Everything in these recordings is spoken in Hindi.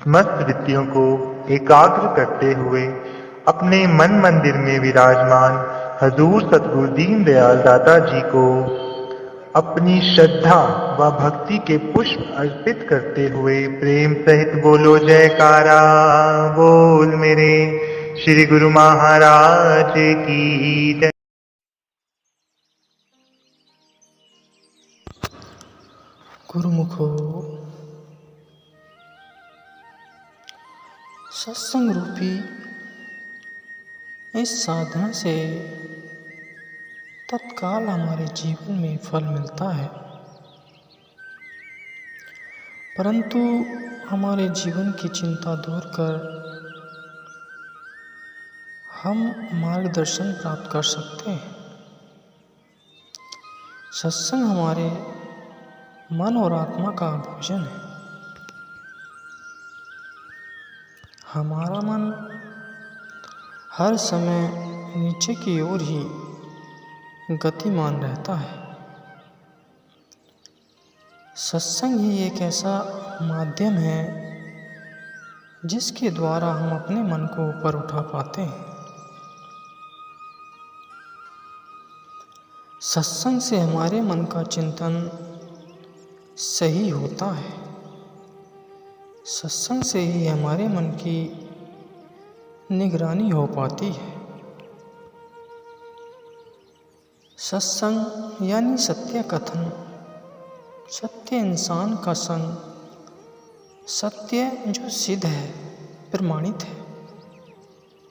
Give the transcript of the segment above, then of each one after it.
मस्त वृत्तियों को एकाग्र करते हुए अपने मन मंदिर में विराजमान हजूर सतगुरु दीनदयाल दाता जी को अपनी श्रद्धा व भक्ति के पुष्प अर्पित करते हुए प्रेम सहित बोलो जयकारा। बोल मेरे श्री गुरु महाराज की जय। गुरुमुखो सत्संग रूपी इस साधना से तत्काल हमारे जीवन में फल मिलता है, परंतु हमारे जीवन की चिंता दूर कर हम मार्गदर्शन प्राप्त कर सकते हैं। सत्संग हमारे मन और आत्मा का भोजन है। हमारा मन हर समय नीचे की ओर ही गतिमान रहता है। सत्संग ही एक ऐसा माध्यम है जिसके द्वारा हम अपने मन को ऊपर उठा पाते हैं। सत्संग से हमारे मन का चिंतन सही होता है। सत्संग से ही हमारे मन की निगरानी हो पाती है। सत्संग यानी सत्य कथन, सत्य इंसान का संग, सत्य जो सिद्ध है, प्रमाणित है,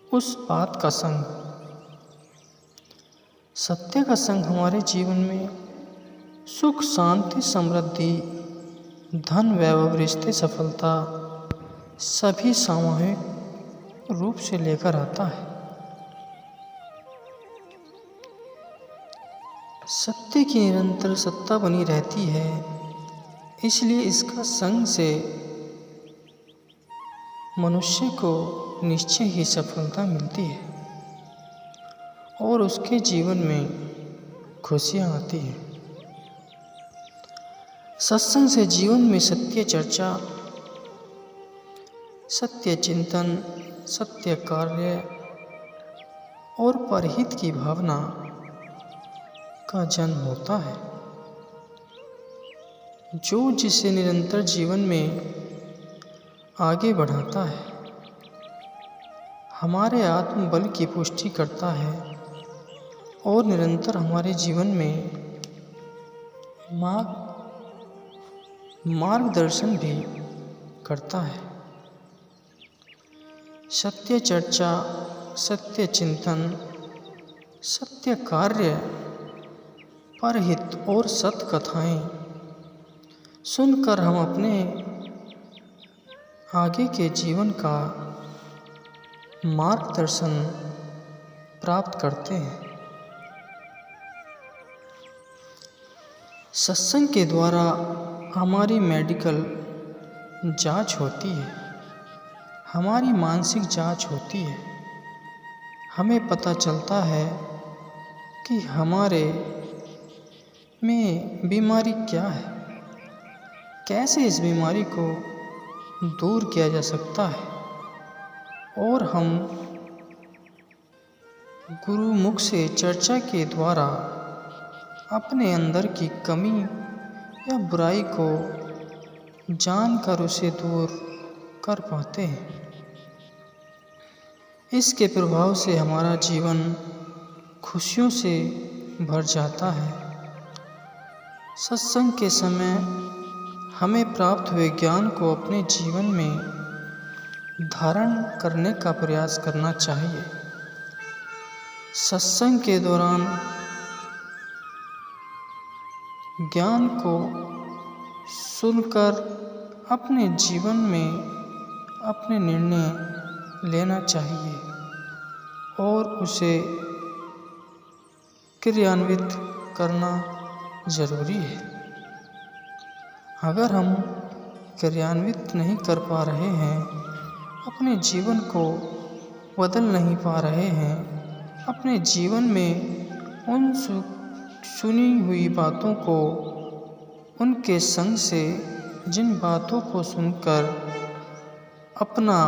उस बात का संग। सत्य का संग हमारे जीवन में सुख, शांति, समृद्धि, धन, वैभव, रिश्ते, सफलता सभी सामूहिक रूप से लेकर आता है। सत्य की निरंतर सत्ता बनी रहती है, इसलिए इसका संग से मनुष्य को निश्चय ही सफलता मिलती है और उसके जीवन में खुशियाँ आती हैं। सत्संग से जीवन में सत्य चर्चा, सत्य चिंतन, सत्य कार्य और परहित की भावना का जन्म होता है, जो जिसे निरंतर जीवन में आगे बढ़ाता है, हमारे आत्मबल की पुष्टि करता है और निरंतर हमारे जीवन में मार्गदर्शन भी करता है। सत्य चर्चा, सत्य चिंतन, सत्य कार्य, परहित और सत्य कथाएं सुनकर हम अपने आगे के जीवन का मार्गदर्शन प्राप्त करते हैं। सत्संग के द्वारा हमारी मेडिकल जांच होती है, हमारी मानसिक जांच होती है। हमें पता चलता है कि हमारे में बीमारी क्या है, कैसे इस बीमारी को दूर किया जा सकता है, और हम गुरु मुख से चर्चा के द्वारा अपने अंदर की कमी या बुराई को जानकर उसे दूर कर पाते हैं। इसके प्रभाव से हमारा जीवन खुशियों से भर जाता है। सत्संग के समय हमें प्राप्त हुए ज्ञान को अपने जीवन में धारण करने का प्रयास करना चाहिए। सत्संग के दौरान ज्ञान को सुनकर अपने जीवन में अपने निर्णय लेना चाहिए और उसे क्रियान्वित करना जरूरी है। अगर हम क्रियान्वित नहीं कर पा रहे हैं, अपने जीवन को बदल नहीं पा रहे हैं, अपने जीवन में उन सुनी हुई बातों को, उनके संग से जिन बातों को सुनकर अपना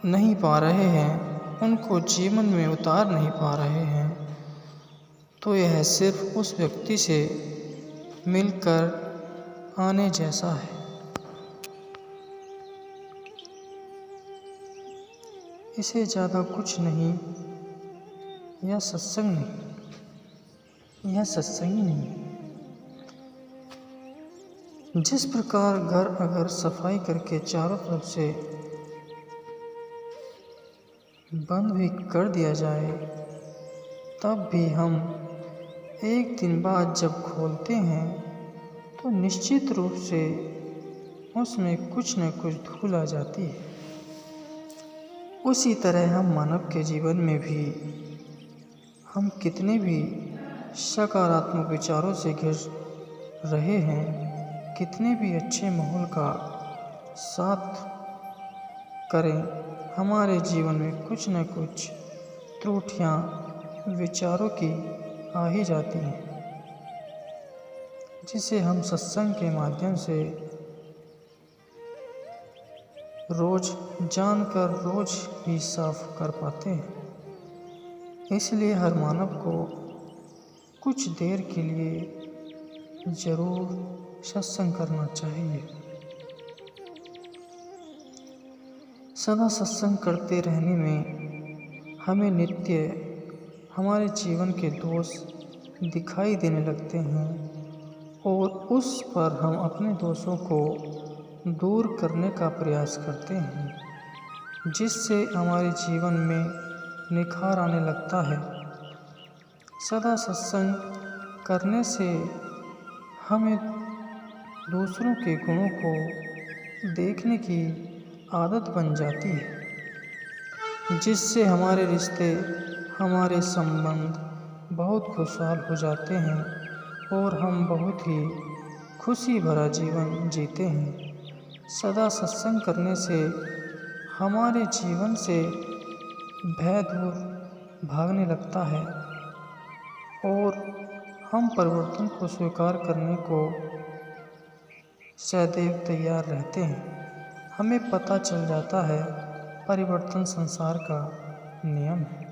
नहीं पा रहे हैं, उनको जीवन में उतार नहीं पा रहे हैं, तो यह सिर्फ उस व्यक्ति से मिलकर आने जैसा है। इसे ज़्यादा कुछ नहीं, यह सत्संग नहीं, यह सत्संग ही नहीं। जिस प्रकार घर अगर सफाई करके चारों तरफ से बंद भी कर दिया जाए, तब भी हम एक दिन बाद जब खोलते हैं तो निश्चित रूप से उसमें कुछ न कुछ धूल आ जाती है। उसी तरह हम मानव के जीवन में भी हम कितने भी सकारात्मक विचारों से घिर रहे हैं, कितने भी अच्छे माहौल का साथ करें, हमारे जीवन में कुछ न कुछ त्रुटियां विचारों की आ ही जाती हैं, जिसे हम सत्संग के माध्यम से रोज जानकर रोज ही साफ कर पाते हैं। इसलिए हर मानव को कुछ देर के लिए जरूर सत्संग करना चाहिए। सदा सत्संग करते रहने में हमें नित्य हमारे जीवन के दोष दिखाई देने लगते हैं और उस पर हम अपने दोषों को दूर करने का प्रयास करते हैं, जिससे हमारे जीवन में निखार आने लगता है। सदा सत्संग करने से हमें दूसरों के गुणों को देखने की आदत बन जाती है, जिससे हमारे रिश्ते, हमारे संबंध बहुत खुशहाल हो जाते हैं और हम बहुत ही खुशी भरा जीवन जीते हैं। सदा सत्संग करने से हमारे जीवन से भय दूर भागने लगता है और हम परिवर्तन को स्वीकार करने को सदैव तैयार रहते हैं। हमें पता चल जाता है परिवर्तन संसार का नियम है।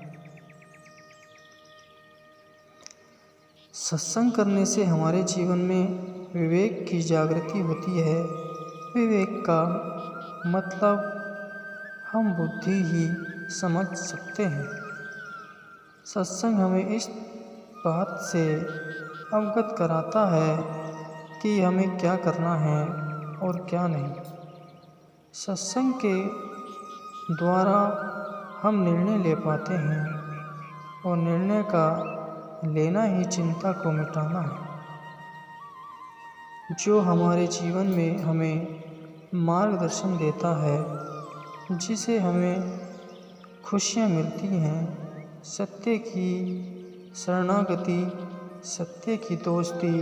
सत्संग करने से हमारे जीवन में विवेक की जागृति होती है। विवेक का मतलब हम बुद्धि ही समझ सकते हैं। सत्संग हमें इस बात से अवगत कराता है कि हमें क्या करना है और क्या नहीं। सत्संग के द्वारा हम निर्णय ले पाते हैं और निर्णय का लेना ही चिंता को मिटाना है, जो हमारे जीवन में हमें मार्गदर्शन देता है, जिसे हमें खुशियाँ मिलती हैं। सत्य की शरणागति, सत्य की दोस्ती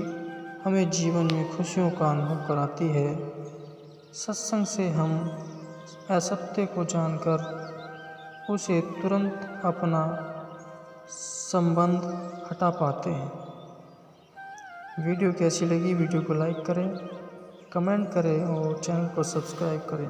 हमें जीवन में खुशियों का अनुभव कराती है। सत्संग से हम असत्य को जानकर उसे तुरंत अपना संबंध हटा पाते हैं। वीडियो कैसी लगी, वीडियो को लाइक करें, कमेंट करें और चैनल को सब्सक्राइब करें।